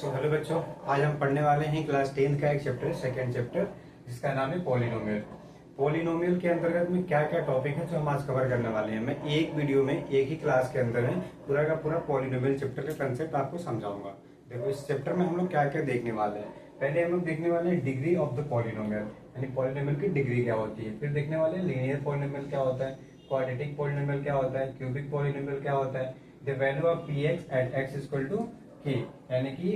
Hello बच्चों, आज हम पढ़ने वाले हैं क्लास 10 का एक चैप्टर, सेकंड चैप्टर, जिसका नाम है पॉलिनोमियल। पॉलिनोमियल के अंतर्गत में क्या क्या टॉपिक है जो हम आज कवर करने वाले हैं। मैं एक वीडियो में एक ही क्लास के अंदर में पूरा का पूरा पॉलिनोमियल चैप्टर का कंसेप्ट आपको समझाऊंगा। देखो, इस चैप्टर में हम लोग क्या क्या देखने वाले हैं। पहले हम लोग देखने वाले हैं डिग्री ऑफ द पॉलिनोमियल, यानी पॉलिनोमियल की डिग्री क्या होती है। फिर देखने वाले हैं लीनियर पॉलिनोमियल क्या होता है, क्वाड्रेटिक पॉलिनोमियल क्या होता है, क्यूबिक पॉलिनोमियल क्या होता है, the value of p x at x equal to k, यानी कि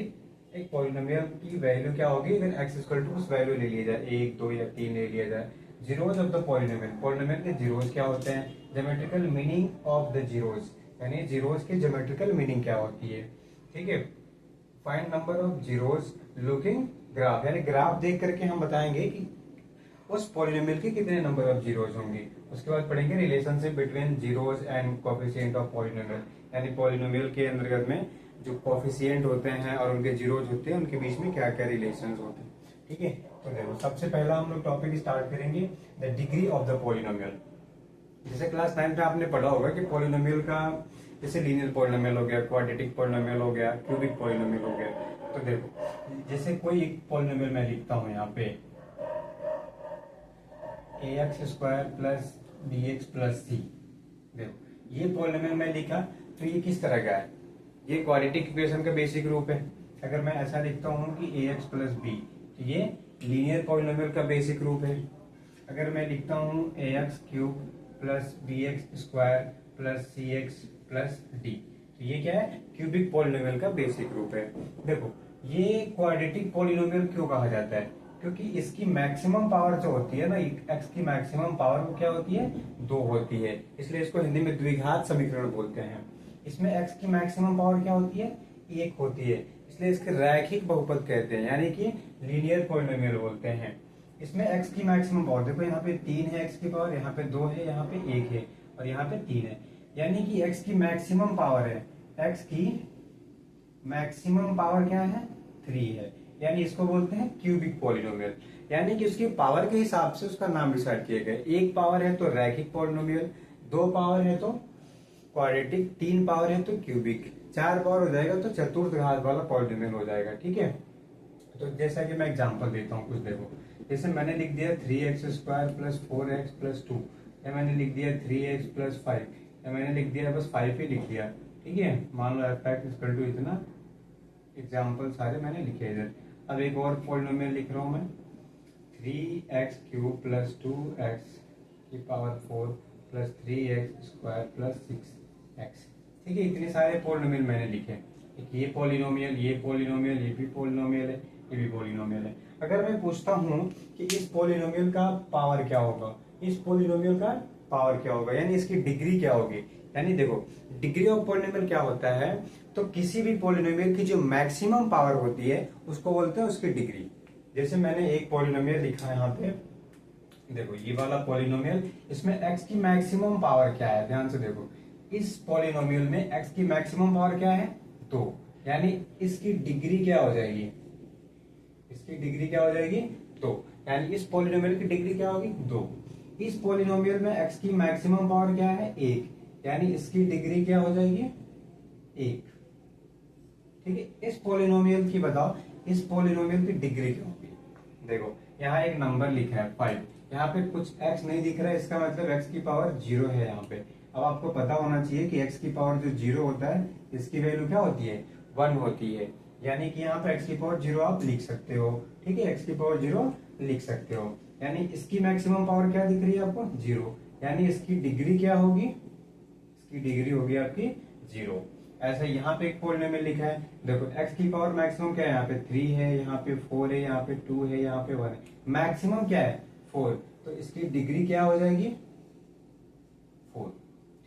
एक पॉलिनोमियल की वैल्यू क्या होगी अगर x इक्वल टू उस वैल्यू ले लिया जाए, 1 2 या 3 ले लिया जाए। Zeros of the polynomial, polynomial के जीरोज क्या होते हैं, geometrical meaning of the zeros, यानी जीरोज की ज्योमेट्रिकल मीनिंग क्या होती है। ठीक है, find number of zeros looking graph, यानी ग्राफ देख करके हम बताएंगे कि उस पॉलिनोमियल के कितने नंबर ऑफ जीरोज होंगे। उसके बाद पढ़ेंगे relationship between zeros and coefficient of polynomial, यानी पॉलिनोमियल के अंतर्गत में जो कोएफिशिएंट होते हैं और उनके जीरोज होते हैं, उनके बीच में क्या क्या रिलेशंस होते हैं। ठीक है, तो देखो सबसे पहला हम लोग टॉपिक स्टार्ट करेंगे the degree of the polynomial. जैसे क्लास 9 में आपने पढ़ा होगा कि पॉलिनोमियल का जैसे लीनियर पॉलिनोमियल हो गया, क्वाड्रेटिक पॉलिनोमियल हो गया, क्यूबिक पॉलिनोमियल हो गया। तो देखो जैसे कोई एक पॉलिनोमियल मैं लिखता हूं यहाँ पे ax square plus b x plus c. देखो ये पॉलिनोमियल मैं लिखा, तो ये किस तरह का है, ये क्वाड्रेटिक इक्वेशन का बेसिक रूप है। अगर मैं ऐसा लिखता हूं कि ax प्लस बी, तो ये लीनियर पॉलिनोमियल का बेसिक रूप है। अगर मैं लिखता हूं ax cube plus b x square plus c x plus d, तो ये क्या है, क्यूबिक पॉलिनोमियल का बेसिक रूप है। देखो ये क्वाड्रेटिक पॉलिनोमियल क्यों कहा जाता है, क्योंकि इसकी मैक्सिमम पावर जो होती है ना, x की मैक्सिमम पावर वो क्या होती है, 2 होती है, इसलिए इसको हिंदी में द्विघात समीकरण बोलते हैं। इसमें x की मैक्सिमम पावर क्या होती है, 1 होती है, इसलिए इसके रैखिक बहुपद कहते हैं, यानी कि लीनियर पॉलिनोमियल बोलते हैं। इसमें x की मैक्सिमम पावर देखो, यहाँ पे 3 है x की पावर, यहाँ पे 2 है, यहाँ पे 1 है और यहाँ पे 3 है, यानी कि x की मैक्सिमम पावर है, x की मैक्सिमम पावर क्या है, 3 है, यानी इसको बोलते हैं क्यूबिक पॉलिनोमियल। यानी कि उसकी पावर के हिसाब से उसका नाम डिसाइड किया गया। 1 पावर है तो रैखिक पॉलिनोमियल, 2 पावर है तो क्वाड्रेटिक, 3 पावर है तो क्यूबिक, 4 पावर हो जाएगा तो चतुर्थ घात वाला पॉलिनोमियल हो जाएगा। ठीक है, तो जैसा कि मैं एग्जांपल देता हूँ कुछ। देखो जैसे मैंने लिख दिया 3x square plus 4x plus 2, या मैंने लिख दिया 3x प्लस 5, या मैंने लिख दिया बस 5 ही लिख दिया। ठीक है, मान लो f(x) इक्वल टू इतना, एग्जाम्पल सारे मैंने लिखे इधर। अब एक और पॉलिनोमियल लिख रहा हूं मैं, 3x क्यूब प्लस 2x की power 4 plus 3x square plus 6x। ठीक है, इतने सारे पॉलिनोमियल मैंने लिखे। एक ये पॉलिनोमियल, ये पॉलिनोमियल, ये भी पॉलिनोमियल है, ये भी पॉलिनोमियल है। अगर मैं पूछता हूं कि इस पॉलिनोमियल का पावर क्या होगा, इस पॉलिनोमियल का पावर क्या होगा, यानी इसकी डिग्री क्या होगी। यानी देखो डिग्री ऑफ पॉलिनोमियल क्या होता है, तो किसी भी पॉलिनोमियल की जो मैक्सिमम पावर होती है उसको बोलते हैं उसकी डिग्री। जैसे मैंने एक पॉलिनोमियल लिखा है यहाँ पे, देखो ये वाला पॉलिनोमियल, इसमें x की मैक्सिमम पावर क्या है, ध्यान से देखो। इस पॉलिनोमियल में x की मैक्सिमम पावर क्या है, 2, यानी इसकी डिग्री क्या हो जाएगी, इसकी डिग्री क्या हो जाएगी, 2, यानी इस पॉलिनोमियल की डिग्री क्या होगी, 2। इस पॉलिनोमियल में x की मैक्सिमम पावर क्या है, 1, यानी इसकी डिग्री क्या हो जाएगी, 1। ठीक है, इस पॉलिनोमियल की बताओ, इस पॉलिनोमियल की डिग्री क्या होगी। देखो यहाँ एक नंबर लिखा है 5, यहाँ पे कुछ x नहीं दिख रहा है, इसका मतलब x की पावर 0 है यहाँ पे। अब आपको पता होना चाहिए कि x की पावर जो 0 होता है, इसकी वैल्यू क्या होती है, 1 होती है, यानी कि यहाँ पे x की पावर 0 आप लिख सकते हो। ठीक है, x की पावर 0 लिख सकते हो, यानी इसकी मैक्सिमम पावर क्या दिख रही है आपको, 0, यानी इसकी डिग्री क्या होगी, इसकी डिग्री होगी आपकी 0। ऐसा यहाँ पे एक पॉलिनोमियल लिखा है, देखो x की पावर मैक्सिमम क्या है, यहाँ पे 3 है, यहाँ पे 4 है, यहाँ पे 2 है, यहाँ पे 1 है, मैक्सिमम क्या है 4, तो इसकी डिग्री क्या हो जाएगी 4।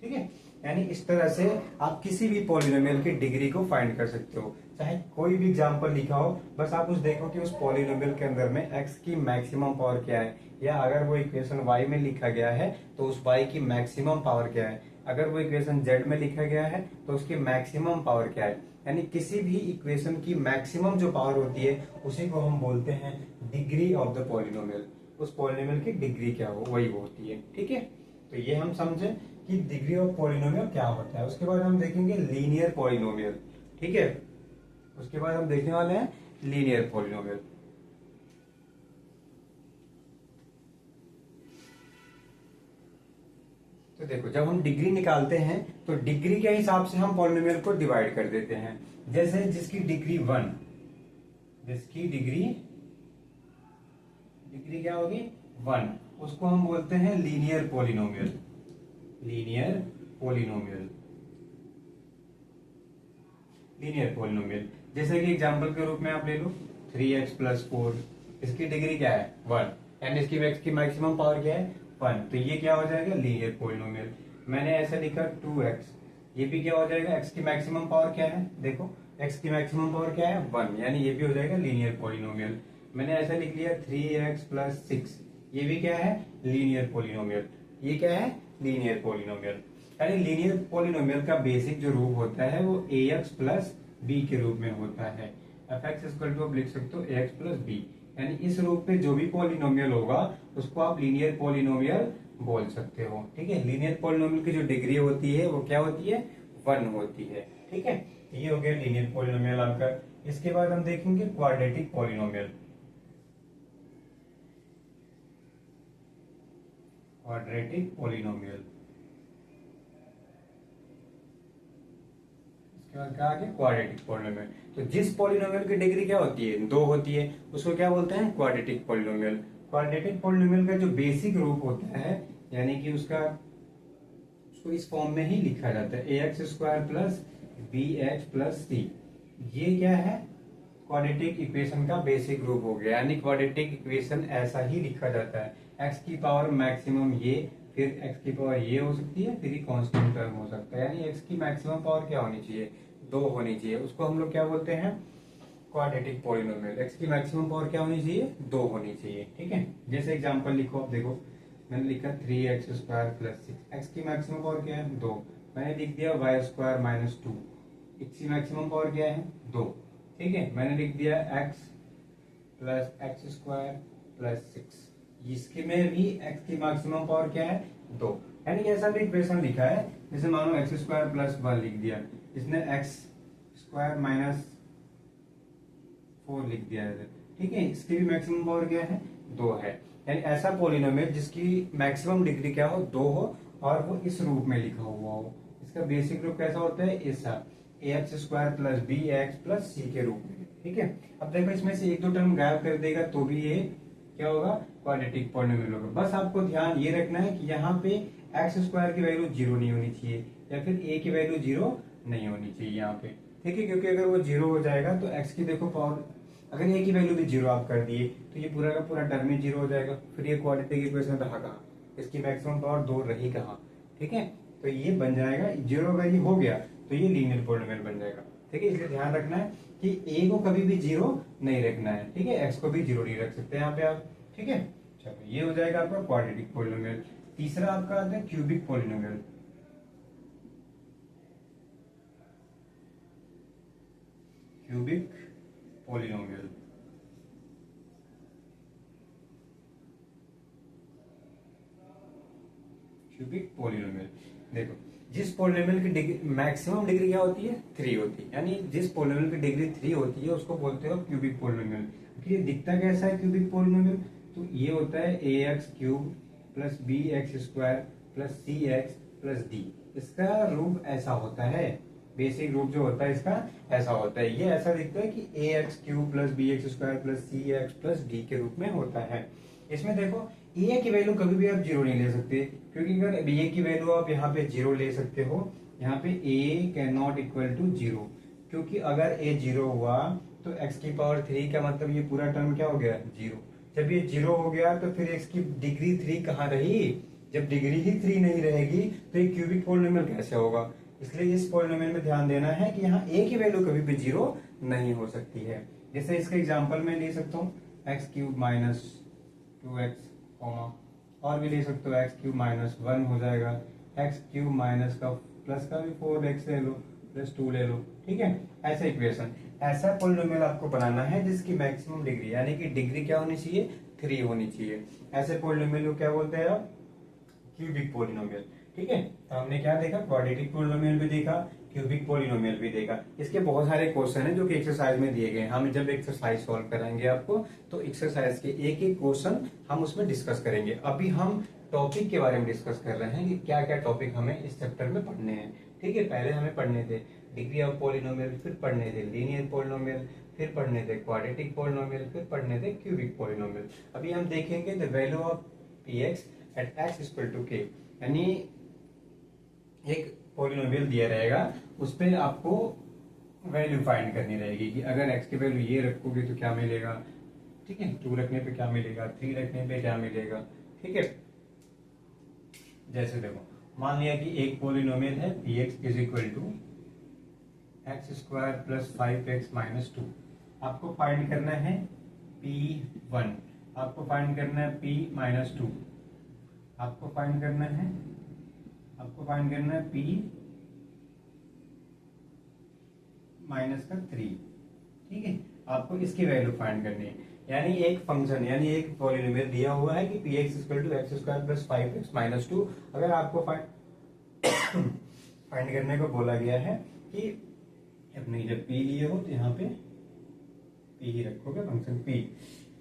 ठीक है, यानी इस तरह से आप किसी भी पॉलिनोमियल की डिग्री को फाइंड कर सकते हो। चाहे कोई भी एग्जांपल लिखा हो, बस आप उस देखो कि उस पॉलिनोमियल के अंदर में x की मैक्सिमम पावर क्या है, या अगर वो इक्वेशन y में लिखा गया है तो उस y की मैक्सिमम पावर क्या है, अगर वो इक्वेशन z में लिखा गया है तो उसकी मैक्सिमम पावर क्या है। यानी किसी भी इक्वेशन की मैक्सिमम जो पावर होती है उसी को हम बोलते हैं डिग्री ऑफ द पॉलिनोमियल। उस पॉलिनोमियल की डिग्री क्या हो, वही होती है। ठीक है, तो ये हम समझे कि डिग्री ऑफ पॉलिनोमियल क्या होता है। उसके बाद हम देखेंगे लीनियर पॉलिनोमियल। ठीक है, उसके बाद हम देखने वाले हैं लीनियर पॉलिनोमियल। तो देखो, जब हम डिग्री निकालते हैं तो डिग्री के हिसाब से हम पॉलिनोमियल को डिवाइड कर देते हैं। जैसे जिसकी डिग्री 1, जिसकी डिग्री क्या होगी 1, उसको हम बोलते हैं linear polynomial. Linear polynomial, linear polynomial. जैसे कि एग्जांपल के रूप में आप ले लो 3x + 4, इसकी डिग्री क्या है 1, यानी इसकी x की मैक्सिमम पावर क्या है 1, तो ये क्या हो जाएगा लीनियर पॉलिनोमियल। मैंने ऐसे लिखा 2x, ये भी क्या हो जाएगा, x की मैक्सिमम पावर क्या है, देखो x की मैक्सिमम पावर क्या है 1, यानी ये भी हो जाएगा लीनियर पॉलिनोमियल। मैंने ऐसा लिख लिया 3x + 6, ये भी क्या है लीनियर पॉलिनोमियल। ये क्या है लीनियर पॉलिनोमियल। यानी लीनियर पॉलिनोमियल का बेसिक जो रूप होता है वो ax + b के रूप में होता है। fx = आप लिख सकते हो ax + b, यानी इस रूप पे जो भी पॉलिनोमियल होगा उसको आप लीनियर पॉलिनोमियल बोल सकते हो। ठीक है, लीनियर पॉलिनोमियल की जो डिग्री होती है वो क्या होती है 1 होती है। ठीक है, ये हो गया लीनियर पॉलिनोमियल आपका। इसके बाद हम देखेंगे क्वाड्रेटिक पॉलिनोमियल। क्वाड्रेटिक पॉलिनोमियल, इसके बाद क्या आ गया क्वाड्रेटिक पॉलिनोमियल। तो जिस पॉलिनोमियल की डिग्री क्या होती है 2 होती है उसको क्या बोलते हैं क्वाड्रेटिक पॉलिनोमियल। क्वाड्रेटिक पॉलिनोमियल का जो बेसिक रूप होता है, यानी कि उसको इस फॉर्म में ही लिखा जाता है ax² + bx + c। ये क्या है क्वाड्रेटिक इक्वेशन का बेसिक रूप हो गया, यानी क्वाड्रेटिक इक्वेशन ऐसा ही लिखा जाता है। x की पावर मैक्सिमम ये, फिर x की पावर ये हो सकती है, फिर ये कांस्टेंट टर्म हो सकता है। यानी x की मैक्सिमम पावर क्या होनी चाहिए 2 होनी चाहिए, उसको हम लोग क्या बोलते हैं क्वाड्रेटिक पॉलिनोमियल। x की मैक्सिमम पावर क्या होनी चाहिए 2 होनी चाहिए। ठीक है, जैसे एग्जांपल लिखो, आप देखो मैंने लिखा 3x² + 6, x की मैक्सिमम पावर क्या है 2, मैंने लिख दिया y² - 2, इसकी मैक्सिमम पावर क्या है 2। ठीक है, मैंने लिख दिया x + x² + 6, इसके में भी x की मैक्सिमम पावर क्या है 2। यानी ऐसा भी इक्वेशन लिखा है, जैसे मानो x² + 1 लिख दिया, इसने x² - 4 लिख दिया है। ठीक है, इसकी भी मैक्सिमम पावर क्या है 2 है। यानी ऐसा पॉलिनोमियल जिसकी मैक्सिमम डिग्री क्या हो 2 हो और वो इस रूप में लिखा हुआ हो। इसका बेसिक रूप कैसा होता है ऐसा, ax² + bx + c के रूप में। ठीक है, अब देखो इसमें से 1-2 टर्म गायब कर देगा तो भी ये क्या होगा क्वाड्रेटिक पॉलिनोमियल होगा। बस आपको ध्यान ये रखना है कि यहाँ पे x² की वैल्यू 0 नहीं होनी चाहिए या फिर a की वैल्यू 0 नहीं होनी चाहिए यहाँ पे। ठीक है, क्योंकि अगर वो 0 हो जाएगा तो x की देखो पावर, अगर a की वैल्यू भी 0 आप कर दिए तो ये पूरा का पूरा टर्म ही 0 हो जाएगा, फिर ये क्वाड्रेटिक इक्वेशन रहा कहाँ, इसकी मैक्सिमम पावर 2 रही कहाँ। ठीक है, तो ये बन जाएगा 0, अगर ये हो गया तो ये लीनियर पॉलिनोमियल बन जाएगा। ठीक है, इसलिए ध्यान रखना है कि a को कभी भी 0 नहीं रखना है। ठीक है, x को भी 0 नहीं रख सकते यहाँ पे आप। ठीक है, चलो ये हो जाएगा आपका क्वाड्रेटिक पॉलिनोमियल। तीसरा आपका आता है cubic polynomial. Cubic polynomial, cubic polynomial. देखो, जिस पॉलिनोमियल की डिग्री मैक्सिमम डिग्री क्या होती है 3 होती है, यानी जिस पॉलिनोमियल की डिग्री 3 होती है उसको बोलते हो क्यूबिक पॉलिनोमियल। ये दिखता कैसा है क्यूबिक पॉलिनोमियल, तो ये होता है ax³ + bx² + cx + d। इसका रूप ऐसा होता है, बेसिक रूप जो होता है इसका ऐसा होता है। ये ऐसा दिखता है कि ax³ + bx² + cx + d के रूप में होता है। इसमें देखो a की वैल्यू कभी भी आप 0 नहीं ले सकते, क्योंकि अगर a की वैल्यू आप यहाँ पे 0 ले सकते हो, यहाँ पे a कैन = 0, क्योंकि अगर a 0 हुआ तो x की पावर 3 का मतलब ये पूरा टर्म क्या हो गया 0। जब ये 0 हो गया तो फिर x की डिग्री 3 कहाँ रही, जब डिग्री ही 3 नहीं रहेगी तो ये क्यूबिक पॉलिनोमियल कैसे होगा। इसलिए इस पॉलिनोमियल में ध्यान देना है कि यहाँ a की वैल्यू कभी भी 0 नहीं हो सकती है। जैसे इसका एग्जांपल मैं ले सकता हूँ x³ - 2x, और भी ले सकते हो x³ - 1 हो जाएगा, x³ का प्लस का भी 4x ले लो, +2 ले लो। ठीक है, ऐसा इक्वेशन, ऐसा पॉलिनोमियल आपको बनाना है जिसकी मैक्सिमम डिग्री, यानी कि डिग्री क्या होनी चाहिए 3 होनी चाहिए। ऐसे पॉलिनोमियल को क्या बोलते हैं आप क्यूबिक पॉलिनोमियल। ठीक है, तो हमने क्या देखा क्वाड्रेटिक पॉलिनोमियल भी देखा, क्यूबिक पॉलिनोमियल भी देगा। इसके बहुत सारे क्वेश्चन हैं जो कि एक्सरसाइज में दिए गए हैं। हम जब एक्सरसाइज सॉल्व कराएंगे आपको तो एक्सरसाइज के एक एक क्वेश्चन हम उसमें डिस्कस करेंगे। अभी हम टॉपिक के बारे में डिस्कस कर रहे हैं कि क्या क्या टॉपिक हमें इस चैप्टर में पढ़ने हैं। ठीक है, पहले हमें पढ़ने थे डिग्री ऑफ पॉलिनोमियल, फिर पढ़ने थे लीनियर पॉलिनोमियल, फिर पढ़ने थे क्वाड्रेटिक पॉलिनोमियल, फिर पढ़ने थे क्यूबिक पॉलिनोमियल। अभी हम देखेंगे the value of p x at x equal to k, यानी एक पॉलिनोमियल दिया रहेगा, उस पर आपको वैल्यू फाइंड करनी रहेगी कि अगर x की वैल्यू ये रखोगे तो क्या मिलेगा। ठीक है, 2 रखने पे क्या मिलेगा, 3 रखने पे क्या मिलेगा। ठीक है, जैसे देखो मान लिया कि एक पॉलिनोमियल है p x is equal to x square plus 5x minus 2। आपको फाइंड करना है P1, आपको फाइंड करना है P माइनस 2, आपको फाइंड करना है P माइनस का 3। ठीक है, आपको इसकी वैल्यू फाइंड करनी है। यानी एक फंक्शन यानी एक पॉलिनोमियल दिया हुआ है कि p x equal to x square plus 5x minus 2। अगर आपको फाइंड करने को बोला गया है कि अपने जब p लिए हो तो यहाँ पे p ही रखोगे फंक्शन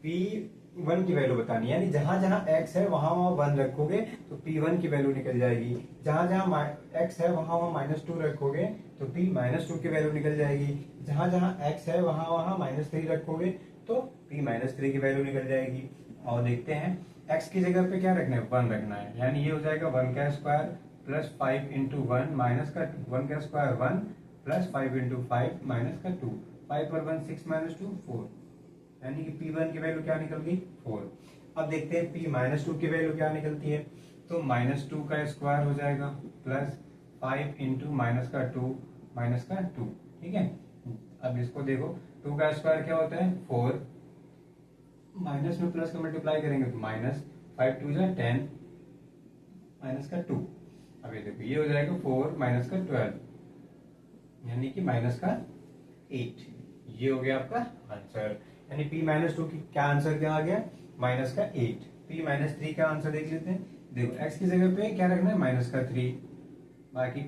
p1 की वैल्यू बतानी है, यानी जहां जहां x है वहां वहां 1 रखोगे तो p1 की वैल्यू निकल जाएगी। जहां जहां x है वहां वहां माइनस 2 रखोगे तो p माइनस 2 की वैल्यू निकल जाएगी। जहां जहां x है वहां वहां माइनस 3 रखोगे तो p माइनस 3 की वैल्यू निकल जाएगी। और देखते हैं x की जगह पे क्या रखना है, 1 रखना है, यानी ये हो जाएगा 1 का स्क्वायर प्लस 5 इंटू 1 माइनस का 1 का स्क्वायर 1 प्लस 5 इंटू 5 माइनस का 2, 5 पर 1 6 माइनस 2 4, यानी कि P1 की वैल्यू क्या निकल गई 4। अब देखते हैं P माइनस 2 की वैल्यू क्या निकलती है, तो माइनस 2 का स्क्वायर हो जाएगा प्लस 5 इंटू माइनस का 2 माइनस का 2। ठीक है, अब इसको देखो 2 का स्क्वायर क्या होता है 4, माइनस में प्लस का मल्टीप्लाई करेंगे तो माइनस 5 2 जा 10 माइनस का 2। अब ये देखो ये हो जाएगा 4 माइनस का 12, यानी कि माइनस का 8। ये हो गया आपका आंसर, यानी p माइनस 2 की क्या आंसर क्या आ गया माइनस का 8। p माइनस 3 का आंसर देख लेते हैं। देखो x की जगह पे क्या रखना है माइनस का 3, बाकी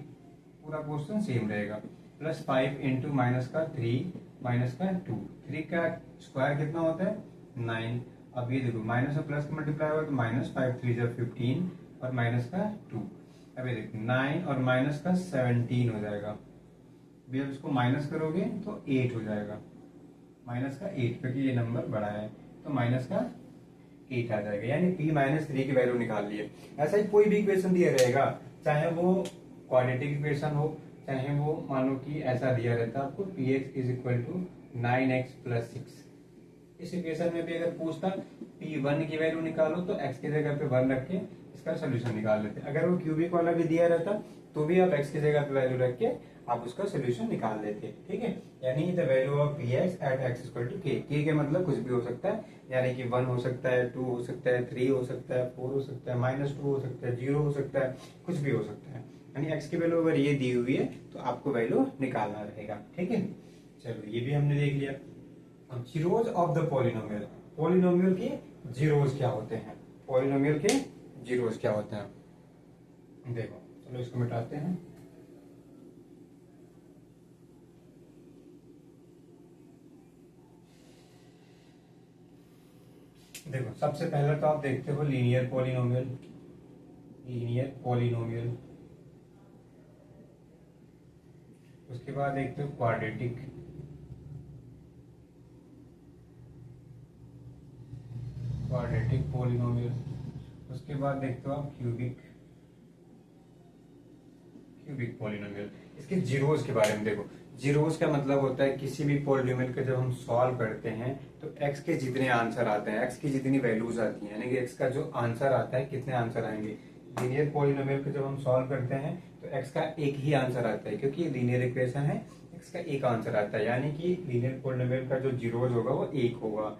पूरा क्वेश्चन सेम रहेगा। प्लस 5 इंटू माइनस का 3 माइनस का 2, 3 का स्क्वायर कितना होता है 9। अब ये देखो माइनस और प्लस का मल्टीप्लाई होगा तो माइनस 5 3 जा 15 और माइनस का 2। अब ये देखो 9 और माइनस का 17 हो जाएगा। जब इसको माइनस करोगे तो 8 हो जाएगा, माइनस का 8, क्योंकि ये नंबर बड़ा है तो माइनस का 8 आ जाएगा, यानी p माइनस 3 की वैल्यू निकाल लिए। ऐसा ही कोई भी इक्वेशन दिया रहेगा, चाहे वो क्वाड्रेटिक इक्वेशन हो, चाहे वो मानो कि ऐसा दिया रहता है आपको px is equal to 9x plus 6। इस इक्वेशन में भी अगर पूछता p1 की वैल्यू निकालो तो x की जगह पे 1 रख के इसका सोल्यूशन निकाल लेते। अगर वो क्यूबिक वाला भी दिया रहता तो भी आप x की जगह पे वैल्यू रख के आप उसका सोल्यूशन निकाल लेते। ठीक है, यानी the value of p x at x equal to k. K मतलब कुछ भी हो सकता है, यानी कि 1 हो सकता है, 2 हो सकता है, 3 हो सकता है, 4 हो सकता है, माइनस 2 हो सकता है, 0 हो सकता है, कुछ भी हो सकता है। यानी x की वैल्यू अगर ये दी हुई है तो आपको वैल्यू निकालना रहेगा। ठीक है, चलो ये भी हमने देख लिया। अब zeros of the polynomial, polynomial के जीरोज क्या होते हैं, पॉलिनोमियल के जीरोज क्या होते हैं। देखो चलो इसको मिटाते हैं। देखो सबसे पहले तो आप देखते हो लीनियर पॉलिनोमियल, लीनियर पॉलिनोमियल, उसके बाद देखते हो क्वाड्रेटिक, क्वाड्रेटिक पॉलिनोमियल, उसके बाद देखते हो आप क्यूबिक, क्यूबिक पॉलिनोमियल। इसके जीरोस के बारे में देखो, जीरोस का मतलब होता है किसी भी पॉलिनोमियल का जब हम सॉल्व करते हैं तो x के जितने आंसर आते हैं, x की जितनी वैल्यूज आती हैं, यानी कि x का जो आंसर आता है कितने आंसर आएंगे। लीनियर पॉलिनोमियल को जब हम सॉल्व करते हैं तो x का एक ही आंसर आता है, क्योंकि लीनियर इक्वेशन है, x का एक आंसर आता है, यानी कि लीनियर पॉलिनोमियल का जो जीरोज होगा वो 1 होगा।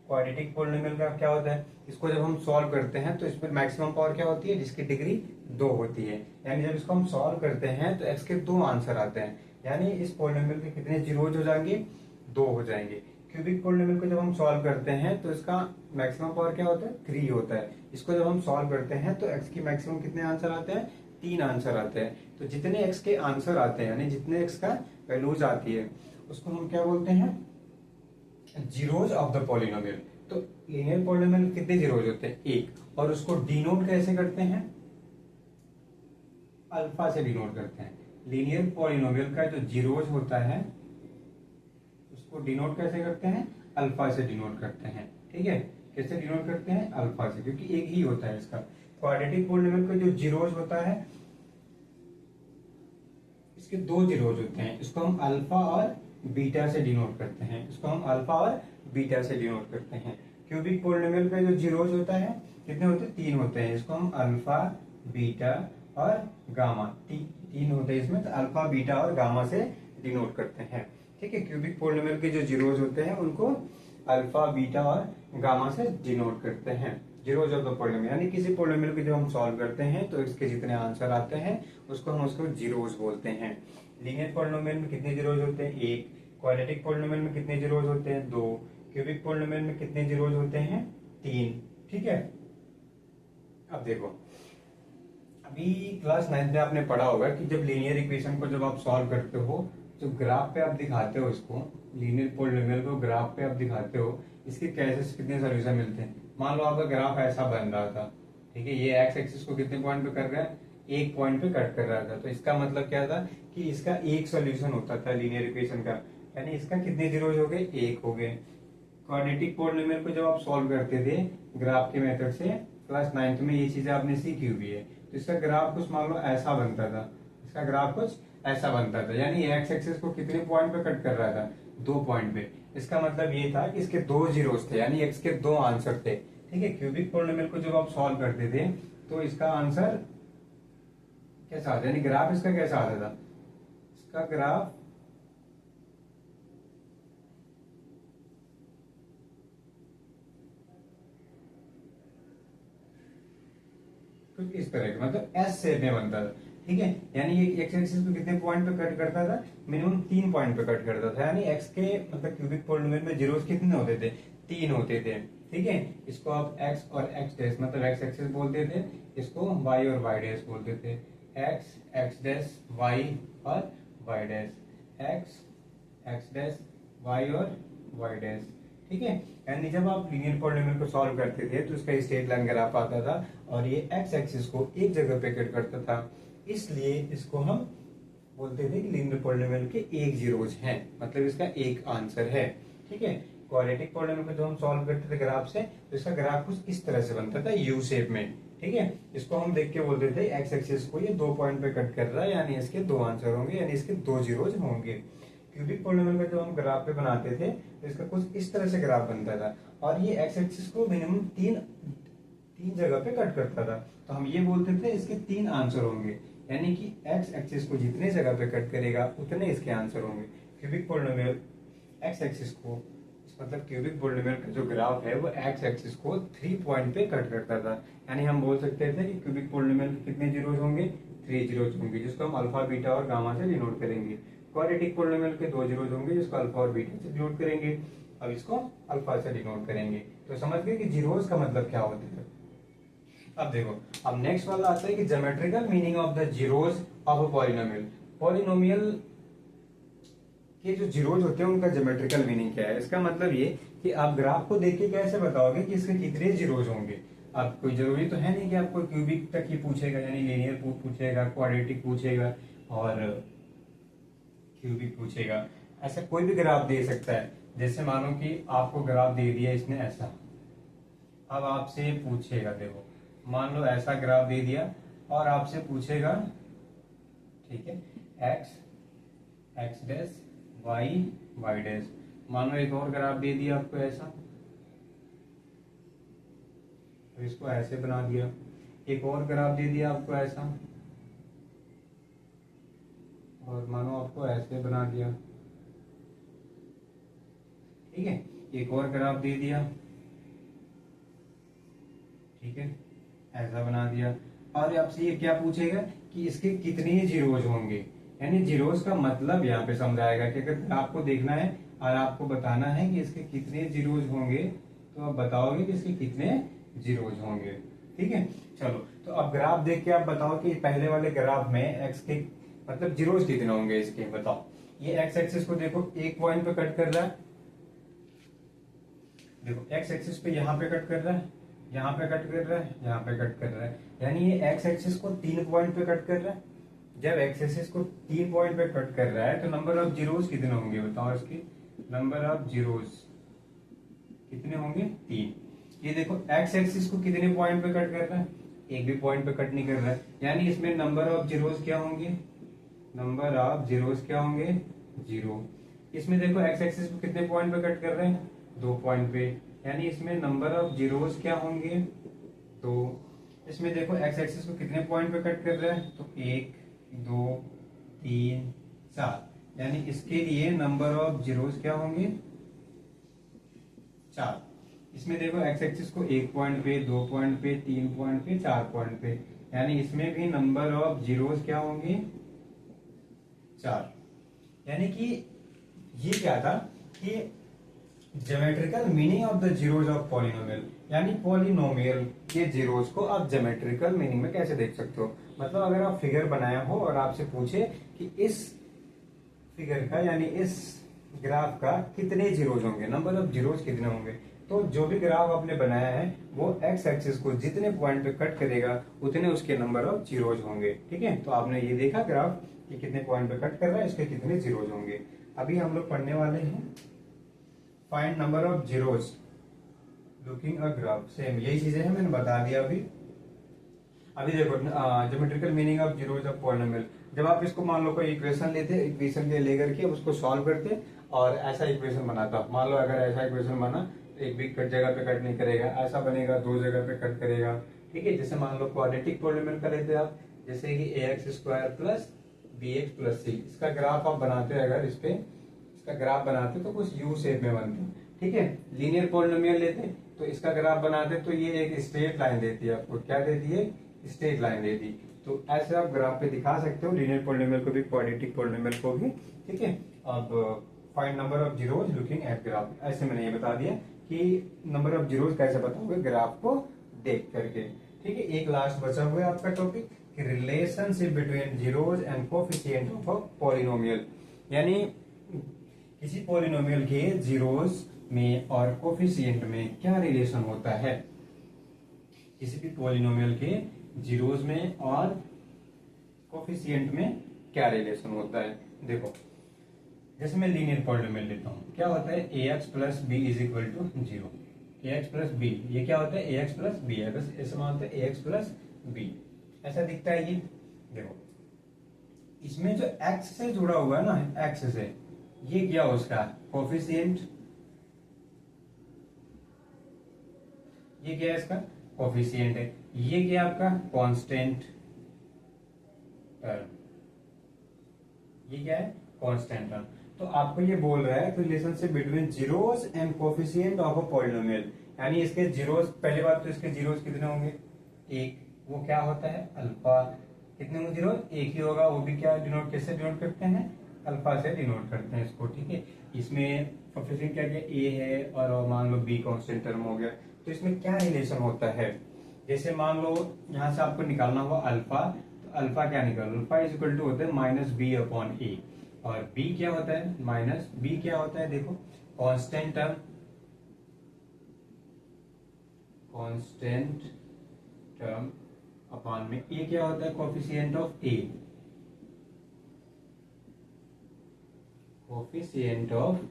क्वाड्रेटिक पॉलिनोमियल का क्या होता है, इसको जब हम सॉल्व करते हैं तो इसमें मैक्सिमम पावर क्या होती है, जिसकी डिग्री 2 होती है, यानी जब इसको हम सॉल्व करते हैं तो x के 2 आंसर आते हैं, यानी इस पॉलिनोमियल के कितने जीरोज हो जाएंगे 2 हो जाएंगे। क्यूबिक पॉलिनोमियल को जब हम सॉल्व करते हैं तो इसका मैक्सिमम पावर क्या होता है 3 होता है, इसको जब हम सॉल्व करते हैं तो x की मैक्सिमम कितने आंसर आते हैं 3 आंसर आते हैं। तो जितने x के आंसर आते हैं यानी जितने x का वैल्यूज आती है उसको हम क्या बोलते हैं, जीरोज ऑफ द पॉलिनोमियल। तो लीनियर पॉलिनोमियल कितने जीरोज होते हैं, 1, और उसको डिनोट कैसे करते हैं, अल्फा से डिनोट करते हैं। लीनियर पॉलिनोमियल का जो जीरोज होता है उसको डिनोट कैसे करते हैं, अल्फा से डिनोट करते हैं। ठीक है, कैसे डिनोट करते हैं, अल्फा से, क्योंकि एक ही होता है इसका। क्वाड्रेटिक पॉलिनोमियल का जो जीरोज होता है इसके 2 जीरोज होते हैं, इसको हम अल्फा और बीटा से डिनोट करते हैं, इसको हम अल्फा और बीटा से डिनोट करते हैं। क्यूबिक पॉलिनोमियल का जो जीरोज होता है कितने होते हैं, 3 होते हैं, इसको हम अल्फा बीटा और गामा, 3 होते हैं इसमें, तो अल्फा बीटा और गामा से डिनोट करते हैं। ठीक है, क्यूबिक पॉलिनोमियल के जो जीरोज होते हैं उनको अल्फा बीटा और गामा से डिनोट करते हैं। जीरोज ऑफ द पॉलिनोमियल यानी किसी पॉलिनोमियल को जब हम सॉल्व करते हैं तो इसके जितने आंसर आते हैं उसको हम उसको जीरोज बोलते हैं। लीनियर पॉलिनोमियल में कितने जीरोज होते हैं, 1। क्वाड्रेटिक पॉलिनोमियल में कितने जीरोज होते हैं, 2। क्यूबिक पॉलिनोमियल में कितने जीरोज होते हैं, 3। ठीक है, अब देखो, अभी क्लास 9th में आपने पढ़ा होगा कि जब लीनियर इक्वेशन को जब आप सॉल्व करते हो, जो ग्राफ पे आप दिखाते हो, इसको लीनियर पॉलिनोमियल को ग्राफ पे आप दिखाते हो, इसके कैसे कितने सॉल्यूशन मिलते हैं। मान लो आपका ग्राफ ऐसा बन रहा था, ठीक है, ये एक्स एक्सिस को कितने पॉइंट पे कर रहा है, 1 पॉइंट पे कट कर रहा था, तो इसका मतलब क्या था कि इसका एक सॉल्यूशन होता था लीनियर इक्वेशन का, यानी इसका कितने जीरोज हो गए, 1 हो गए। क्वाड्रेटिक पॉलिनोमियल को जब आप सॉल्व करते थे ग्राफ के मेथड से, क्लास 9th में ये चीजें आपने सीखी हुई है, तो इसका ग्राफ कुछ मान लो ऐसा बनता था, इसका ग्राफ कुछ ऐसा बनता था, यानी एक्स एक्सिस को कितने पॉइंट पे कट कर रहा था, 2 पॉइंट पे। इसका मतलब ये था कि इसके 2 जीरोस थे, यानी एक्स के 2 आंसर थे। ठीक है, क्यूबिक पॉलिनोमियल को जब आप सॉल्व करते थे तो इसका आंसर कैसा आता, यानी ग्राफ इसका कैसा आता था, इसका ग्राफ कुछ इस तरह का, मतलब एस शेप में बनता था। ठीक है, यानी ये एक्स एक्सिस को कितने पॉइंट पे कट करता था, मिनिमम 3 पॉइंट पे कट करता था, यानी एक्स के मतलब क्यूबिक पॉलिनोमियल में जीरोस कितने होते थे, 3 होते थे। ठीक है, इसको आप एक्स और एक्स डैश मतलब एक्स एक्सिस बोलते थे, इसको वाई और वाई डैश बोलते थे, एक्स एक्स डैश वाई और y dash, x x dash y और वाई डैश। ठीक है, यानी जब आप लीनियर पॉलिनोमियल को सॉल्व करते थे तो इसका स्ट्रेट लाइन ग्राफ आता था और ये एक्स एक्सिस को एक जगह पे कट करता था, इसलिए इसको हम बोलते थे कि लीनियर पॉलिनोमियल के एक जीरोज हैं, मतलब इसका एक आंसर है। ठीक है, क्वाड्रेटिक पॉलिनोमियल को जब हम सॉल्व करते थे ग्राफ से तो इसका ग्राफ कुछ इस तरह से बनता था, यू शेप में। ठीक है, इसको हम देख के बोलते थे एक्स एक्सिस को ये 2 पॉइंट पे कट कर रहा है, यानी इसके 2 आंसर होंगे, यानी इसके 2 जीरोज होंगे। क्यूबिक पॉलिनोमियल को जब हम ग्राफ पे बनाते थे तो इसका कुछ इस तरह से ग्राफ बनता था और ये एक्स एक्सिस को मिनिमम 3 जगह पे कट करता था, तो हम ये बोलते थे इसके 3 आंसर होंगे, यानी कि एक्स एक्सिस को जितने जगह पे कट करेगा उतने इसके आंसर होंगे। क्यूबिक पॉलिनोमियल एक्स एक्सिस को मतलब क्यूबिक पॉलिनोमियल का जो ग्राफ है वो एक्स एक्सिस को 3 पॉइंट पे कट करता था, यानी हम बोल सकते थे कि क्यूबिक पॉलिनोमियल के कितने जीरोज होंगे, 3 जीरोज होंगे, जिसको हम अल्फा बीटा और गामा से डिनोट करेंगे। क्वाड्रेटिक पॉलिनोमियल के 2 जीरोज होंगे जिसको अल्फा और बीटा से डिनोट करेंगे, अब इसको अल्फा से डिनोट करेंगे। तो समझ गए कि जीरोज का मतलब क्या होता है। अब देखो, अब नेक्स्ट वाला आता है कि geometrical meaning of the zeros of a polynomial. Polynomial के जो जीरोज होते हैं उनका ज्योमेट्रिकल मीनिंग क्या है। इसका मतलब ये कि आप ग्राफ को देख के कैसे बताओगे कि इसके कितने जीरोज होंगे। आप कोई जरूरी तो है नहीं कि आपको क्यूबिक तक ही पूछेगा, यानी लीनियर पूछेगा, क्वाड्रेटिक पूछेगा और क्यूबिक पूछेगा, ऐसा कोई भी ग्राफ दे सकता है। जैसे मानो कि आपको ग्राफ दे दिया इसने ऐसा, अब आपसे पूछेगा, देखो मान लो ऐसा ग्राफ दे दिया और आपसे पूछेगा, ठीक है, x x dash y y dash. मान लो एक और ग्राफ दे दिया आपको ऐसा, तो इसको ऐसे बना दिया, एक और ग्राफ दे दिया आपको ऐसा और मानो आपको ऐसे बना दिया। ठीक है, एक और ग्राफ दे दिया, ठीक है, ऐसा बना दिया और आपसे ये क्या पूछेगा कि इसके कितने जीरोज होंगे, यानी जीरोज का मतलब यहाँ पे समझाएगा कि अगर आपको देखना है और आपको बताना है कि इसके कितने जीरोज होंगे तो आप बताओगे कि इसके कितने जीरोज होंगे। ठीक है। चलो तो अब ग्राफ देख के आप बताओ कि पहले वाले ग्राफ में एक्स के मतलब जीरोस कितने होंगे इसके, बताओ। ये एक्स एक्सिस को देखो एक पॉइंट पे कट कर रहा है, देखो एक्स एक्सिस पे यहाँ पे कट कर रहा है, यहाँ पे कट कर रहा है, यहाँ पे कट कर रहा है, यानी ये एक्स एक्सिस को 3 पॉइंट पे कट कर रहा है। जब एक्स एक्सिस को 3 पॉइंट पे कट कर रहा है तो नंबर ऑफ जीरोस कितने होंगे बताओ, इसके नंबर ऑफ जीरोस कितने होंगे, 3। ये देखो एक्स एक्सिस को कितने पॉइंट पे कट कर रहा है, एक भी पॉइंट पे कट नहीं कर रहा है, यानी इसमें नंबर ऑफ जीरोस क्या होंगे, नंबर ऑफ जीरोस क्या होंगे, 0। इसमें देखो एक्स एक्सिस को कितने पॉइंट पे कट कर रहे हैं, 2 पॉइंट पे, यानी इसमें नंबर ऑफ जीरोस क्या होंगे, तो इसमें देखो एक्स एक्सिस को कितने पॉइंट पे कट कर रहा है, तो 1 2 3 4, यानी इसके लिए नंबर ऑफ जीरोस क्या होंगे, 4। इसमें देखो एक्स एक्सिस को 1 पॉइंट पे, 2 पॉइंट पे, 3 पॉइंट पे, 4 पॉइंट पे, यानी इसमें भी नंबर ऑफ जीरोस क्या होंगे, 4। यानी कि ये क्या था कि geometrical meaning of the zeros of polynomial, यानी पॉलिनोमियल के जीरोस को आप ज्योमेट्रिकल मीनिंग में कैसे देख सकते हो। मतलब अगर आप फिगर बनाया हो और आपसे पूछे कि इस फिगर का यानी इस ग्राफ का कितने जीरोस होंगे, नंबर ऑफ जीरोस कितने होंगे, तो जो भी ग्राफ आपने बनाया है वो एक्स एक्सिस को जितने पॉइंट पे कट करेगा उतने उसके नंबर ऑफ जीरोस होंगे। ठीक है, तो आपने ये देखा ग्राफ कि कितने पॉइंट पे कट कर रहा है, इसके कितने जीरोस होंगे। अभी हम लोग पढ़ने वाले हैं find number of zeros looking a graph. Same यही चीजें हैं, मैंने बता दिया अभी। अभी देखो geometrical meaning of zeros of polynomial, जब आप इसको मान लो कोई इक्वेशन लेते, इक्वेशन के लेकर के उसको सॉल्व करते और ऐसा इक्वेशन बनाता, मान लो अगर ऐसा इक्वेशन बना तो एक भी कट जगह पे कट नहीं करेगा, ऐसा बनेगा 2 जगह पे कट करेगा। ठीक है, जैसे मान लो क्वाड्रेटिक पॉलिनोमियल का लेते आप, जैसे कि ax square plus bx plus c, इसका ग्राफ आप बनाते हैं, अगर इस पे इसका ग्राफ बनाते तो कुछ यू शेप में बनते। ठीक है, लीनियर पॉलिनोमियल लेते तो इसका ग्राफ बनाते तो ये एक स्ट्रेट लाइन देती है आपको, क्या देती है, स्ट्रेट लाइन देती। तो ऐसे आप ग्राफ पे दिखा सकते हो लीनियर पॉलिनोमियल को भी, क्वाड्रेटिक पॉलिनोमियल को भी। ठीक है, अब find number of zeros looking at graph, ऐसे मैंने ये बता दिया कि नंबर ऑफ जीरोस कैसे बताओगे, ग्राफ को देख करके। ठीक है, एक लास्ट बचा हुआ है आपका टॉपिक कि relationship between zeros and coefficient of a polynomial, यानी किसी पॉलिनोमियल के जीरोस में और कोएफिशिएंट में क्या रिलेशन होता है, किसी भी पॉलिनोमियल के जीरोस में और कोएफिशिएंट में क्या रिलेशन होता है। देखो जैसे मैं लीनियर पॉलिनोमियल लेता हूँ, क्या होता है ax plus b is equal to 0, ax plus b, ये क्या होता है ax प्लस बी, ऐसा होता है ax प्लस बी, ऐसा दिखता है ये। देखो इसमें जो x से जुड़ा हुआ है ना, x से, ये क्या उसका कोएफिशिएंट, ये क्या है इसका कोएफिशिएंट है, ये क्या आपका कांस्टेंट टर्म, ये क्या है कांस्टेंट टर्म। तो आपको ये बोल रहा है relationship between zeros and coefficient of a polynomial, यानी इसके जीरोस, पहली बात तो इसके जीरोस कितने होंगे, 1, वो क्या होता है अल्फा, कितने होंगे जीरो, 1 ही होगा, वो भी क्या डिनोट, कैसे डिनोट करते हैं, अल्फा से डिनोट करते हैं इसको। ठीक है, इसमें कोएफिशिएंट क्या क्या a है और मान लो b कांस्टेंट टर्म हो गया, तो इसमें क्या रिलेशन होता है, जैसे मान लो यहाँ से आपको निकालना हुआ अल्फा, तो अल्फा क्या निकालो, अल्फा इज इक्वल टू होता है माइनस बी अपॉन ए, और b क्या होता है, माइनस b क्या होता है, देखो constant term, constant term upon में a क्या होता है coefficient of a, coefficient of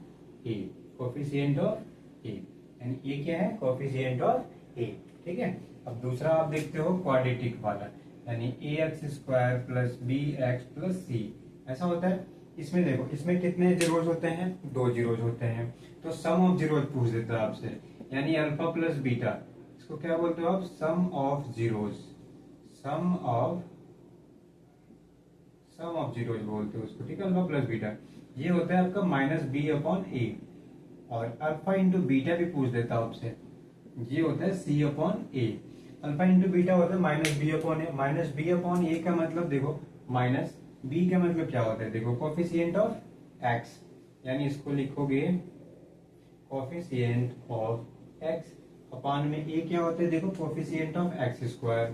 a, coefficient of a, यानी ये क्या है कोएफिशिएंट ऑफ a। ठीक है, अब दूसरा आप देखते हो क्वाड्रेटिक वाला, यानी ax square plus bx plus c, ऐसा होता है। इसमें देखो इसमें कितने जीरोस होते हैं, 2 जीरोस होते हैं, तो सम ऑफ जीरोस पूछ देता है आपसे, यानी अल्फा प्लस बीटा, इसको क्या बोलते हो आप, sum of zeros, sum of zeros बोलते हो उसको। ठीक है, अल्फा प्लस बीटा, ये होता है आपका माइनस बी अपॉन ए, और अल्फा इंटू बीटा भी पूछ देता है आपसे, ये होता है सी अपॉन ए। अल्फा इंटू बीटा होता है माइनस बी अपॉन ए, माइनस बी अपॉन ए का मतलब देखो माइनस बी का मतलब क्या होता है, देखो कोएफिशिएंट ऑफ एक्स, यानी इसको लिखोगे कोएफिशिएंट ऑफ एक्स अपान में ए क्या होता है, देखो coefficient of x square,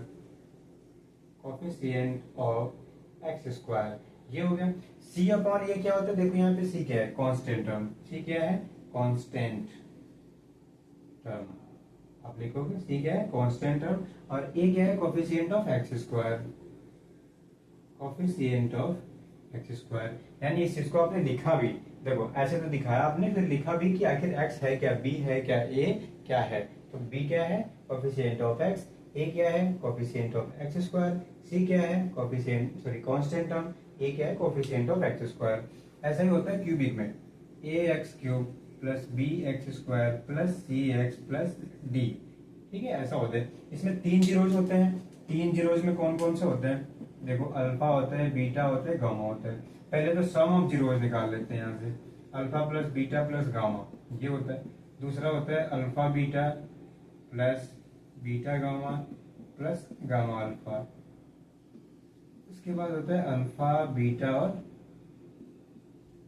coefficient of x square, ये हो गया। सी अपॉन ये क्या होता है, देखो यहाँ पे सी क्या है, कांस्टेंट टर्म, सी क्या है, कांस्टेंट टर्म, आप लिखोगे सी क्या है, कांस्टेंट टर्म, और ए क्या है, coefficient of x square, coefficient of x square. यानी इस चीज को आपने लिखा भी, देखो ऐसे तो दिखाया आपने, फिर लिखा भी कि आखिर एक्स है क्या, बी है क्या, ए क्या है। तो बी क्या है, कोफिशिएंट ऑफ एक्स, ए क्या है, कोफिशिएंट ऑफ एक्स स्क्वायर, सी क्या है, कोफिशिएंट सॉरी कांस्टेंट टर्म, ए क्या है, कोफिशिएंट ऑफ एक्स स्क्वायर। ऐसा ही होता है क्यूबिक में, a x cube plus b x square plus c x plus d, ठीक है, ऐसा होता है। इसमें 3 जीरोज होते हैं, 3 जीरोज में कौन कौन से होते हैं, देखो अल्फा होता है, बीटा होता है, गामा होता है। पहले तो सम ऑफ जीरोज निकाल लेते हैं यहाँ से, alpha plus beta plus gamma, ये होता है। दूसरा होता है alpha beta plus beta gamma plus gamma alpha. उसके बाद होता है अल्फा बीटा और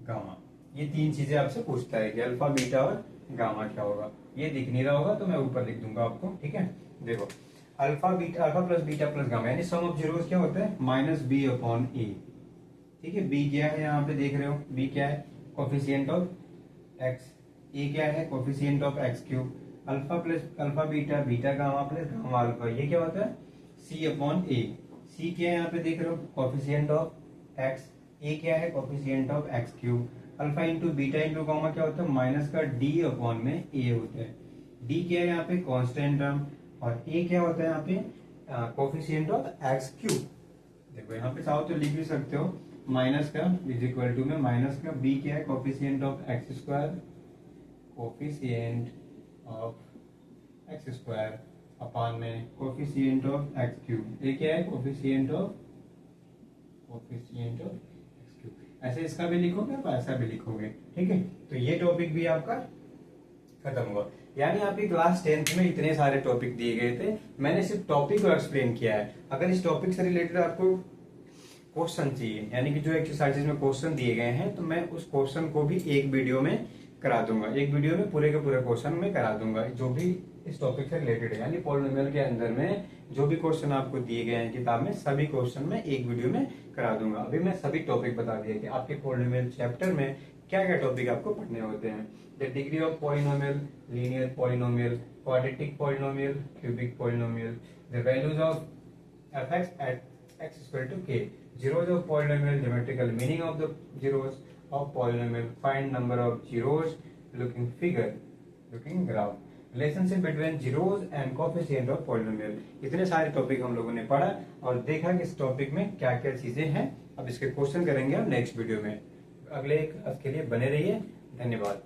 गामा। ये 3 चीजें आपसे पूछता है कि अल्फा बीटा और गामा क्या होगा। ये दिख नहीं रहा होगा तो मैं ऊपर लिख दूंगा आपको, ठीक है। देखो alpha plus beta plus gamma, यानी सम ऑफ जीरोस क्या होता है, माइनस बी अपॉन ए, ठीक है। बी क्या है, यहाँ पे देख रहे हो, बी क्या है, कोफिशिएंट ऑफ एक्स, ए क्या है, coefficient of x cube, alpha plus alpha beta beta gamma plus gamma alpha, ये क्या होता है, सी अपॉन ए। सी क्या है, यहाँ पे देख रहे हो, कोफिशिएंट ऑफ एक्स, ए क्या है, coefficient of x cube, alpha into beta into gamma क्या होता है, माइनस का डी अपॉन में ए होता है। डी क्या है यहाँ पे, कांस्टेंट टर्म, और ए क्या होता है यहाँ पे, कोफिशिएंट ऑफ एक्स क्यूब। देखो यहाँ पे चाहो तो लिख भी सकते हो, माइनस का इज इक्वल टू में माइनस का बी क्या है, coefficient of x square, coefficient of x square upon में कोफिशिएंट ऑफ एक्स क्यूब, ए क्या है, कोफिशिएंट ऑफ एक्स क्यूब। ऐसे इसका भी लिखोगे और ऐसा भी लिखोगे, ठीक है। तो ये टॉपिक भी आपका खत्म हुआ। यानी आपकी क्लास 10th में इतने सारे टॉपिक दिए गए थे, मैंने सिर्फ टॉपिक को एक्सप्लेन किया है। अगर इस टॉपिक से रिलेटेड आपको क्वेश्चन चाहिए, यानी कि जो एक्सरसाइजेज में क्वेश्चन दिए गए हैं, तो मैं उस क्वेश्चन को भी एक वीडियो में करा दूंगा, एक वीडियो में पूरे के पूरे क्वेश्चन में करा दूंगा, जो भी इस टॉपिक से रिलेटेड है। यानी पॉलिनोमियल के अंदर में जो भी क्वेश्चन आपको दिए गए हैं किताब में, सभी क्वेश्चन में एक वीडियो में करा दूंगा। अभी मैं सभी टॉपिक बता दिया कि आपके पॉलिनोमियल चैप्टर में क्या क्या टॉपिक आपको पढ़ने होते हैं। The degree of polynomial, linear polynomial, quadratic polynomial, cubic polynomial, the values of fx at x is equal to k, zeros of polynomial, geometrical meaning of the zeros of polynomial, find number of zeros, looking figure, looking graph, relationship between zeros and coefficient of polynomial। इतने सारे topic हम लोगों ने पढ़ा और देखा कि इस टॉपिक में क्या क्या चीजें हैं। अब इसके क्वेश्चन करेंगे हम नेक्स्ट वीडियो में। अगले क्लास के लिए बने रहिए, धन्यवाद।